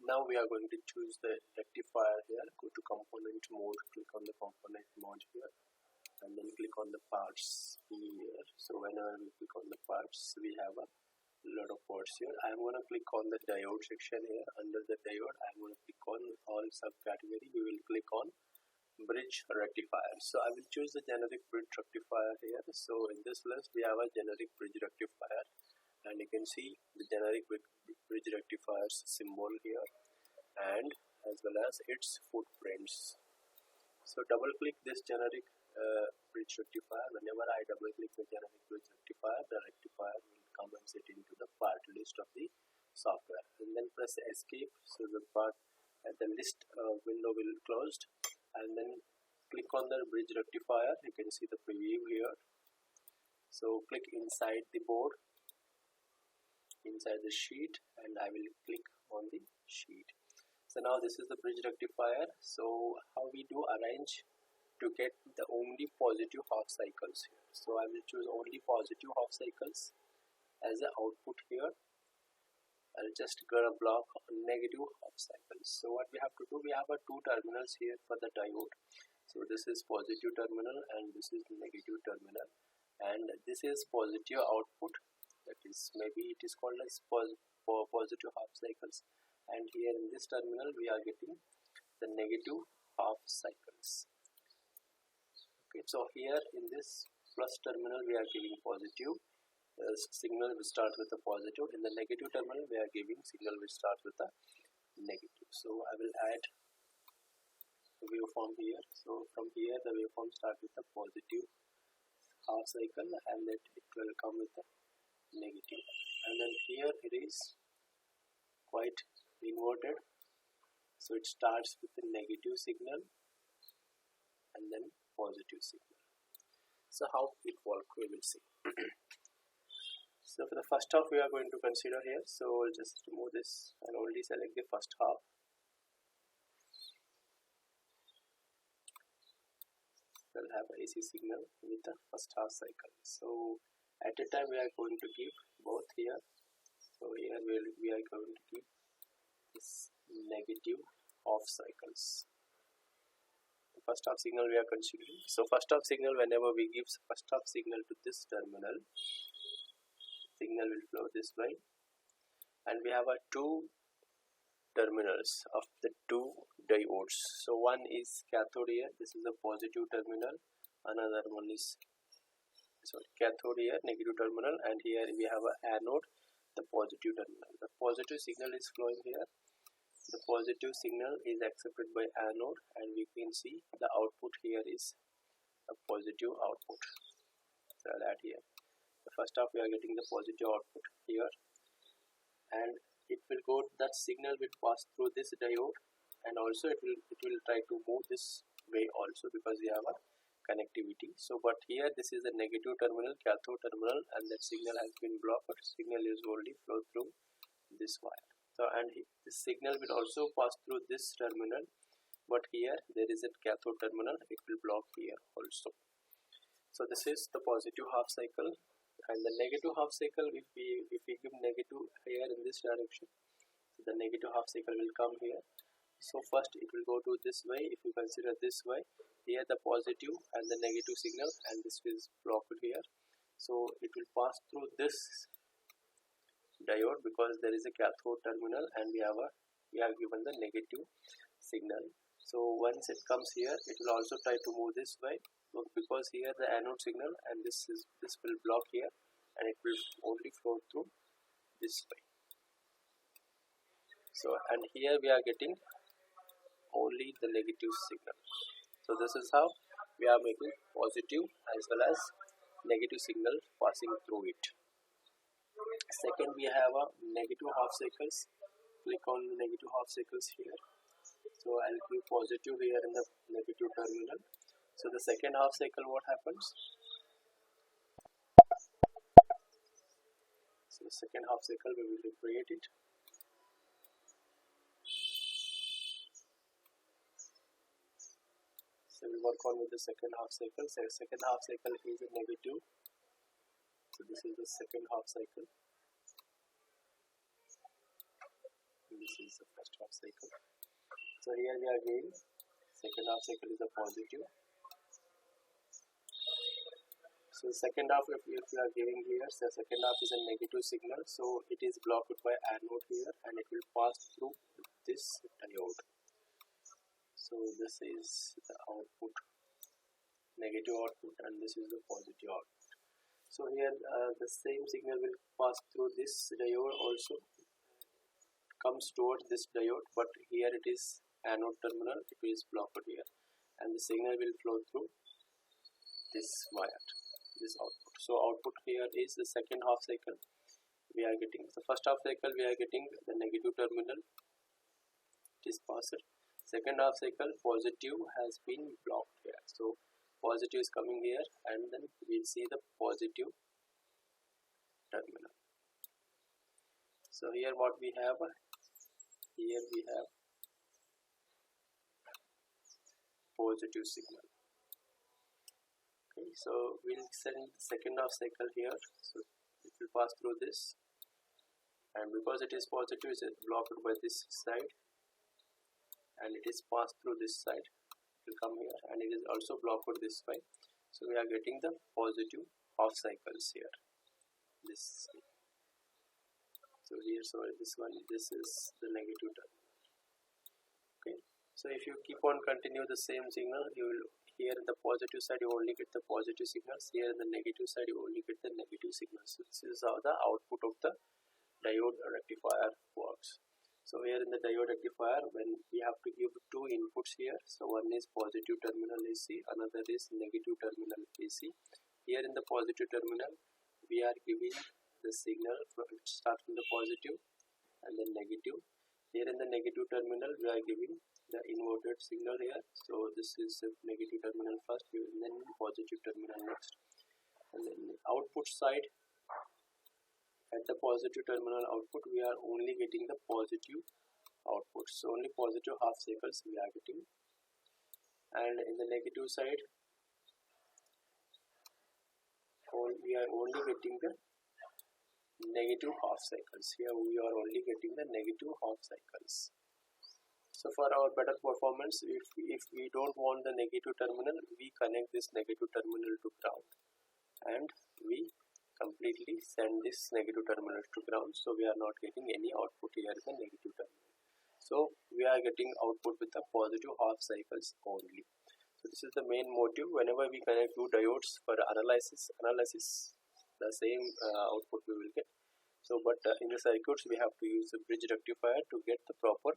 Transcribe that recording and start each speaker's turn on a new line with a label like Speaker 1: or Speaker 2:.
Speaker 1: Now we are going to choose the rectifier here. Go to component mode, click on the component mode here, and then click on the parts here. So whenever we click on the parts, we have a lot of parts here. I'm going to click on the diode section here. Under the diode, I'm going to click on all subcategory. We will click on bridge rectifier. So I will choose the generic bridge rectifier here. So in this list, we have a generic bridge rectifier, and you can see the generic bridge rectifiers symbol here, and as well as its footprints. So double click this generic bridge rectifier. Whenever I double click the generic bridge rectifier, the rectifier will come and sit into the part list of the software, and then press escape. So the part the list window will closed, and then click on the bridge rectifier. You can see the preview here. So click inside the board, inside the sheet, and I will click on the sheet. So now this is the bridge rectifier. So how we do arrange to get the only positive half cycles here. So I will choose only positive half cycles as the output here. I'll just gonna block negative half cycles. So what we have to do, we have two terminals here for the diode. So this is positive terminal and this is negative terminal, and this is positive output, that is maybe it is called as positive half cycles, and here in this terminal we are getting the negative half cycles. Okay, so here in this plus terminal we are giving positive signal which starts with a positive. In the negative terminal we are giving signal which starts with a negative. So I will add the waveform here. So from here the waveform starts with a positive half cycle, and then it will come with a negative, and then here it is quite inverted. So it starts with a negative signal and then positive signal. So how it works we will see. So for the first half we are going to consider here. So we'll just remove this and only select the first half. We'll have AC signal with the first half cycle. So at a time we are going to give both here. So here we are going to give this negative half cycles. The first half signal we are considering. So first half signal, whenever we give first half signal to this terminal, signal will flow this way, and we have two terminals of the two diodes. So one is cathode here, this is a positive terminal, another one is cathode here, negative terminal, and here we have a anode, the positive terminal. The positive signal is flowing here. The positive signal is accepted by anode, and we can see the output here is a positive output. So I'll add here. The first half we are getting the positive output here, and it will go, that signal will pass through this diode, and also it will try to move this way also because we have a connectivity. So but here this is a negative terminal, cathode terminal, and that signal has been blocked. Signal is only flow through this wire. So and this signal will also pass through this terminal, but here there is a cathode terminal, it will block here also. So this is the positive half cycle. And the negative half cycle, if we give negative here in this direction, so the negative half cycle will come here. So first it will go to this way. If you consider this way, here the positive and the negative signal, and this is blocked here. So it will pass through this diode because there is a cathode terminal, and we are given the negative signal. So once it comes here, it will also try to move this way, because here the anode signal, and this will block here, and it will only flow through this way. So and here we are getting only the negative signal. So this is how we are making positive as well as negative signal passing through it. Second, we have a negative half cycles. Click on the negative half cycles here. So I'll give positive here in the negative terminal. So the second half cycle, what happens? So the second half cycle we will recreate it. So we work on with the second half cycle. So second half cycle is a negative. So this is the second half cycle. And this is the first half cycle. So here we are giving second half cycle is a positive. So second half, if we are giving here, the second half is a negative signal, so it is blocked by anode here, and it will pass through this diode. So this is the output, negative output, and this is the positive output. So here the same signal will pass through this diode also, comes towards this diode, but here it is anode terminal, it is blocked here, and the signal will flow through this wire, this output. So output here is the second half cycle. We are getting the first half cycle, we are getting the negative terminal, it is passed. Second half cycle, positive has been blocked here, so positive is coming here, and then we'll see the positive terminal. So here what we have, here we have positive signal. Okay, so we'll send the second half cycle here, so it will pass through this, and because it is positive, it is blocked by this side, and it is passed through this side, it will come here, and it is also blocked this way. So we are getting the positive half cycles here. This, so here, so this one, this is the negative terminal. Okay, so if you keep on continue the same signal, you will, here in the positive side you only get the positive signals, here in the negative side you only get the negative signals. So this is how the output of the diode rectifier works. So here in the diode rectifier, when we have to give two inputs here, so one is positive terminal AC, another is negative terminal AC. Here in the positive terminal, we are giving the signal from, it starts from the positive and then negative. Here in the negative terminal, we are giving the inverted signal here. So this is the negative terminal first, and then positive terminal next. And then output side, at the positive terminal output, we are only getting the positive output, so only positive half cycles we are getting. And in the negative side, we are only getting the negative half cycles. Here we are only getting the negative half cycles. So for our better performance, if we don't want the negative terminal, we connect this negative terminal to ground, and we completely send this negative terminal to ground, so we are not getting any output here in the negative terminal. So we are getting output with the positive half cycles only. So this is the main motive. Whenever we connect two diodes for analysis, the same output we will get. So but in the circuits we have to use the bridge rectifier to get the proper